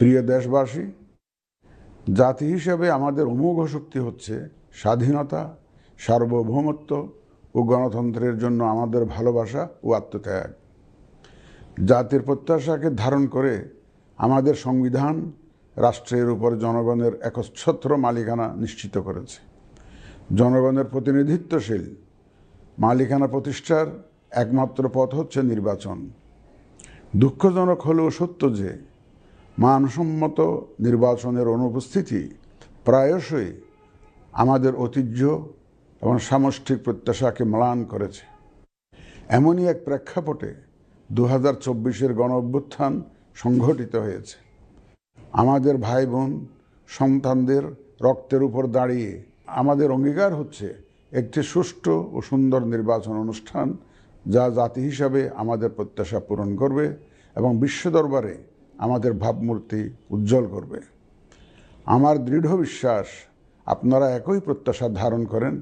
প্রিয় দেশবাসী, জাতি হিসেবে আমাদের অমোঘ শক্তি হচ্ছে স্বাধীনতা, সার্বভৌমত্ব ও গণতন্ত্রের জন্য আমাদের ভালোবাসা ও আত্মত্যাগ। জাতির প্রত্যাশাকে ধারণ করে আমাদের সংবিধান রাষ্ট্রের উপর জনগণের একচ্ছত্র মালিকানা নিশ্চিত করেছে। জনগণের প্রতিনিধিত্বশীল মালিকানা প্রতিষ্ঠার একমাত্র পথ হচ্ছে নির্বাচন। দুঃখজনক হলেও সত্য যে মানসম্মত নির্বাচনের অনুপস্থিতি প্রায়শই আমাদের ঐতিহ্য এবং সামষ্টিক প্রত্যাশাকে ম্লান করেছে। এমনই এক প্রেক্ষাপটে 2024-এর গণ-অভ্যুত্থান সংঘটিত হয়েছে। আমাদের ভাই বোন সন্তানদের রক্তের উপর দাঁড়িয়ে আমাদের অঙ্গীকার হচ্ছে একটি সুষ্ঠু ও সুন্দর নির্বাচন অনুষ্ঠান, যা জাতি হিসাবে আমাদের প্রত্যাশা পূরণ করবে এবং বিশ্ব দরবারে আমাদের ভাবমূর্তি উজ্জ্বল করবে। আমার দৃঢ় বিশ্বাস আপনারা একই প্রত্যাশা ধারণ করেন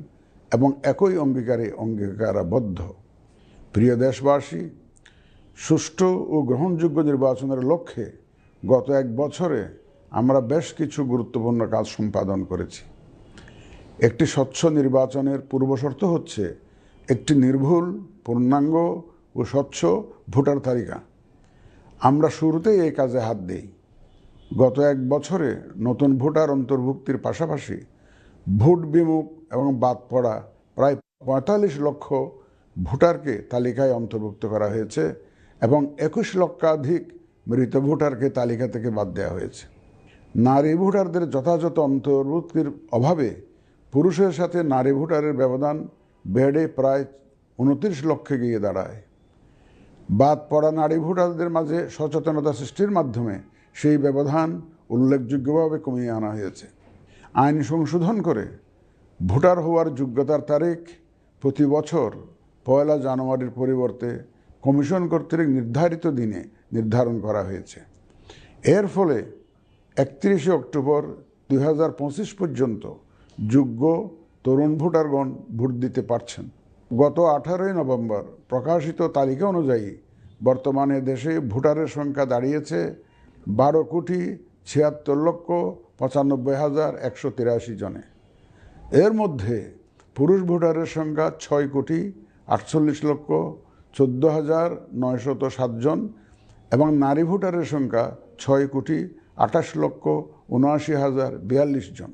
এবং একই অঙ্গীকারাবদ্ধ। প্রিয় দেশবাসী, সুষ্ঠু ও গ্রহণযোগ্য নির্বাচনের লক্ষ্যে গত এক বছরে আমরা বেশ কিছু গুরুত্বপূর্ণ কাজ সম্পাদন করেছি। একটি স্বচ্ছ নির্বাচনের পূর্বশর্ত হচ্ছে একটি নির্ভুল, পূর্ণাঙ্গ ও স্বচ্ছ ভোটার তালিকা। আমরা শুরুতেই এই কাজে হাত দিই। গত এক বছরে নতুন ভোটার অন্তর্ভুক্তির পাশাপাশি ভোট বিমুখ এবং বাদ পড়া প্রায় 45 লক্ষ ভোটারকে তালিকায় অন্তর্ভুক্ত করা হয়েছে এবং 21 লক্ষাধিক মৃত ভোটারকে তালিকা থেকে বাদ দেওয়া হয়েছে। নারী ভোটারদের যথাযথ অন্তর্ভুক্তির অভাবে পুরুষের সাথে নারী ভোটারের ব্যবধান বেড়ে প্রায় 29 লক্ষে গিয়ে দাঁড়ায়। বাদ পড়া নারী ভোটারদের মাঝে সচেতনতা সৃষ্টির মাধ্যমে সেই ব্যবধান উল্লেখযোগ্যভাবে কমিয়ে আনা হয়েছে। আইন সংশোধন করে ভোটার হওয়ার যোগ্যতার তারিখ প্রতি বছর 1 জানুয়ারির পরিবর্তে কমিশন কর্তৃক নির্ধারিত দিনে নির্ধারণ করা হয়েছে। এর ফলে 31 অক্টোবর 2025 পর্যন্ত যোগ্য তরুণ ভোটারগণ ভোট দিতে পারছেন। গত 18 নভেম্বর প্রকাশিত তালিকা অনুযায়ী বর্তমানে দেশে ভোটারের সংখ্যা দাঁড়িয়েছে 12,76,95,183 জনে। এর মধ্যে পুরুষ ভোটারের সংখ্যা 6,48,14,907 জন এবং নারী ভোটারের সংখ্যা 6,28,79,042 জন।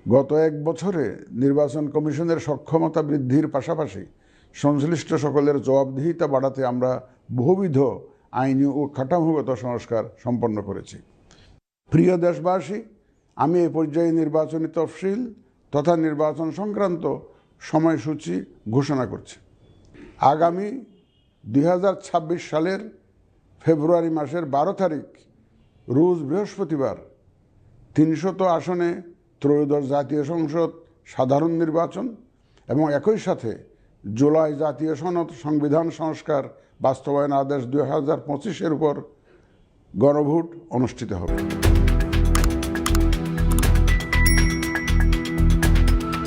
গত এক বছরে নির্বাচন কমিশনের সক্ষমতা বৃদ্ধির পাশাপাশি সংশ্লিষ্ট সকলের জবাবদিহিতা বাড়াতে আমরা বহুবিধ আইনি ও কাঠামোগত সংস্কার সম্পন্ন করেছি। প্রিয় দেশবাসী, আমি এই পর্যায়ে নির্বাচনী তফসিল তথা নির্বাচন সংক্রান্ত সময়সূচি ঘোষণা করছি। আগামী 2026 সালের ফেব্রুয়ারি মাসের 12 তারিখ রোজ বৃহস্পতিবার 300 আসনে ত্রয়োদশ জাতীয় সংসদ সাধারণ নির্বাচন এবং একই সাথে জুলাই জাতীয় সনদ সংবিধান সংস্কার বাস্তবায়ন আদেশ 2025-এর উপর গণভোট অনুষ্ঠিত হবে।